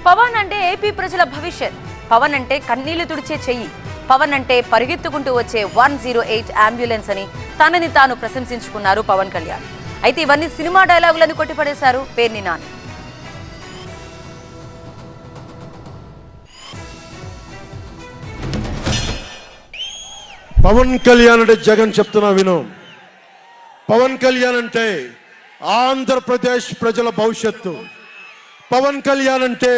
పవన్ అంటే ఏపీ ప్రజల భవిష్యత్. పవన్ అంటే కన్నీళ్లు తుడిచే చెయ్యి. పవన్ అంటే పరిగెత్తుకుంటూ వచ్చే 108 అంబులెన్స్ అని తనని తాను ప్రశంసించుకున్నారు పవన్ కళ్యాణ్. అయితే ఇవన్నీ సినిమా డైలాగులను కొట్టిపడేశారు పేర్ని నాని. పవన్ కళ్యాణ్ అంటే జగన్ చెప్తున్నా విను. పవన్ కళ్యాణ్ అంటే ఆంధ్రప్రదేశ్ ప్రజల భవిష్యత్తు. పవన్ కళ్యాణ్ అంటే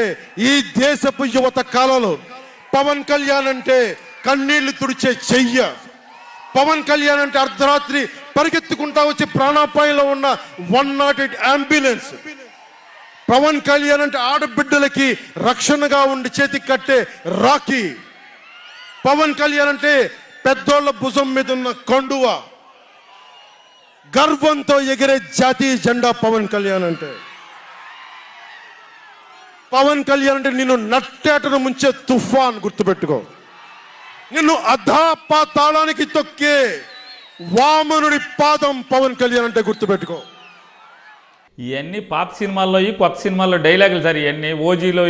ఈ దేశపు యువత కాలంలో. పవన్ కళ్యాణ్ అంటే కన్నీళ్లు తుడిచే చెయ్య. పవన్ కళ్యాణ్ అంటే అర్ధరాత్రి పరిగెత్తుకుంటా వచ్చి ప్రాణాపాయంలో ఉన్న 108 అంబులెన్స్. పవన్ కళ్యాణ్ అంటే ఆడబిడ్డలకి రక్షణగా ఉండి చేతికి కట్టే రాఖీ. పవన్ కళ్యాణ్ అంటే పెద్దోళ్ల భుజం మీద ఉన్న కండువ, గర్వంతో ఎగిరే జాతీయ జెండా. పవన్ కళ్యాణ్ అంటే పవన్ కళ్యాణ్ అంటే నిన్ను నట్టేటను ముంచే తుఫాన్. గుర్తుపెట్టుకో, నిన్ను అధాపాతాళానికి తొక్కే వామనుడి పాదం పవన్ కళ్యాణ్ అంటే గుర్తుపెట్టుకో. ఇవన్నీ పాత సినిమాల్లో కొత్త సినిమాల్లో డైలాగులు సార్. ఇవన్నీ ఓజీలో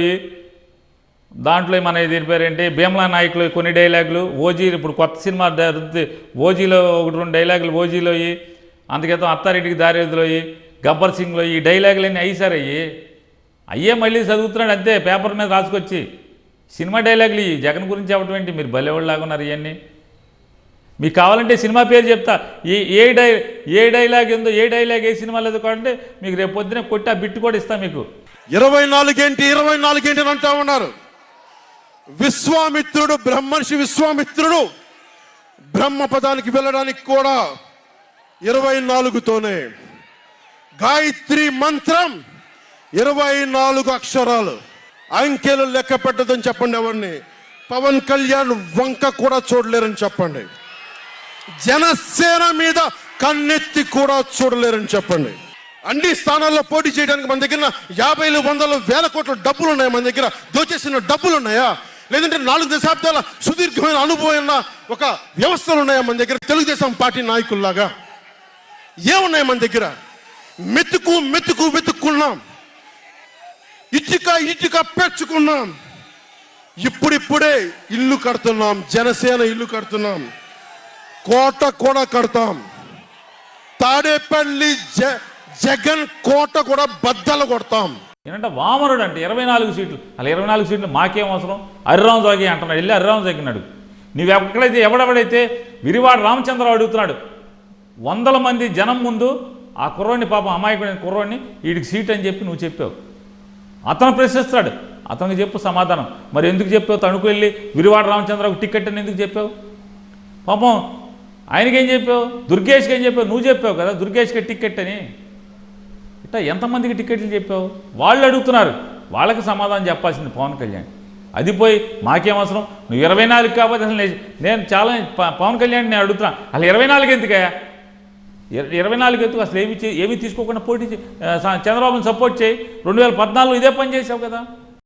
దాంట్లో మన దీని పేరేంటి భీమలా నాయకులు కొన్ని డైలాగులు. ఓజీ ఇప్పుడు కొత్త సినిమా ఓజీలో 1-2 డైలాగులు ఓజీలో. అందుకేతం అత్తారింటికి దారేదిలో, గబ్బర్ సింగ్లో ఈ డైలాగులన్నీ అయ్యి సార్. అయ్యే మళ్ళీ చదువుతున్నాడు అంతే, పేపర్ మీద రాసుకొచ్చి. సినిమా డైలాగులు జగన్ గురించి చెప్పడం ఏంటి? మీరు భలేవాళ్ళలాగా ఉన్నారు. ఇవన్నీ మీకు కావాలంటే సినిమా పేరు చెప్తా. ఏ డైలాగ్ ఉందో, ఏ డైలాగ్ ఏ సినిమా లేదు కావాలంటే మీకు రేపు పొద్దున కొట్టి ఆ బిట్టు కూడా ఇస్తా మీకు. 24 ఏంటి అని అంటా ఉన్నారు. విశ్వామిత్రుడు, బ్రహ్మర్షి విశ్వామిత్రుడు బ్రహ్మ పదానికి వెళ్ళడానికి కూడా 24తోనే. గాయత్రి మంత్రం 24 అక్షరాలు. అంకెలు లెక్క పెట్టదని చెప్పండి ఎవరిని. పవన్ కళ్యాణ్ వంక కూడా చూడలేరని చెప్పండి. జనసేన మీద కన్నెత్తి కూడా చూడలేరని చెప్పండి. అన్ని స్థానాల్లో పోటీ చేయడానికి మన దగ్గర 50, 100, 1000 కోట్ల డబ్బులు ఉన్నాయి. మన దగ్గర దోచేసిన డబ్బులు ఉన్నాయా? లేదంటే 4 దశాబ్దాల సుదీర్ఘమైన అనుభవం ఒక వ్యవస్థలు ఉన్నాయా మన దగ్గర? తెలుగుదేశం పార్టీ నాయకుల్లాగా ఏమున్నాయి మన దగ్గర? వెతుక్కున్నాం, ఇటుక పెంచుకున్నాం. ఇప్పుడిప్పుడే ఇల్లు కడుతున్నాం. జనసేన ఇల్లు కడుతున్నాం. కోట కూడా కడతాం. తాడేపల్లి జగన్ కోట కూడా బద్దలు కొడతాం. ఏంటంటే వామనుడు అంటే 24 సీట్లు. అలా 24 సీట్లు మాకేం అవసరం? హరిరామ్ జోగి అంటున్నాడు. వెళ్ళి హరిరామ్ జోగినాడు. నువ్వు ఎక్కడైతే ఎవడెవడైతే విరివాడ రామచంద్రరావు అడుగుతున్నాడు 100 మంది జనం ముందు ఆ కుర్రోడిని, పాపం అమాయకుడైన కుర్రోడిని వీడికి సీట్ అని చెప్పి నువ్వు చెప్పావు. అతను ప్రశ్నిస్తాడు, అతనికి చెప్పు సమాధానం. మరి ఎందుకు చెప్పావు? తణుకు వెళ్ళి విరివాడ రామచంద్రరావుకి టికెట్ అని ఎందుకు చెప్పావు? పాపం ఆయనకేం చెప్పావు? దుర్గేష్కి ఏం చెప్పావు? నువ్వు చెప్పావు కదా దుర్గేష్కి టికెట్ అని. ఇట్లా ఎంతమందికి టికెట్లు చెప్పావు? వాళ్ళు అడుగుతున్నారు, వాళ్ళకి సమాధానం చెప్పాల్సింది పవన్ కళ్యాణ్. అది పోయి మాకేం అవసరం? నువ్వు 24 కాబట్టి అసలు నేను చాలా పవన్ కళ్యాణ్ నేను అడుగుతున్నా, అసలు 24 ఎందుకయ్యా? 24 ఎందుకు? అసలు ఏమీ తీసుకోకుండా పోటీ చంద్రబాబుని సపోర్ట్ చేయి. 2014 ఇదే పని చేసావు కదా.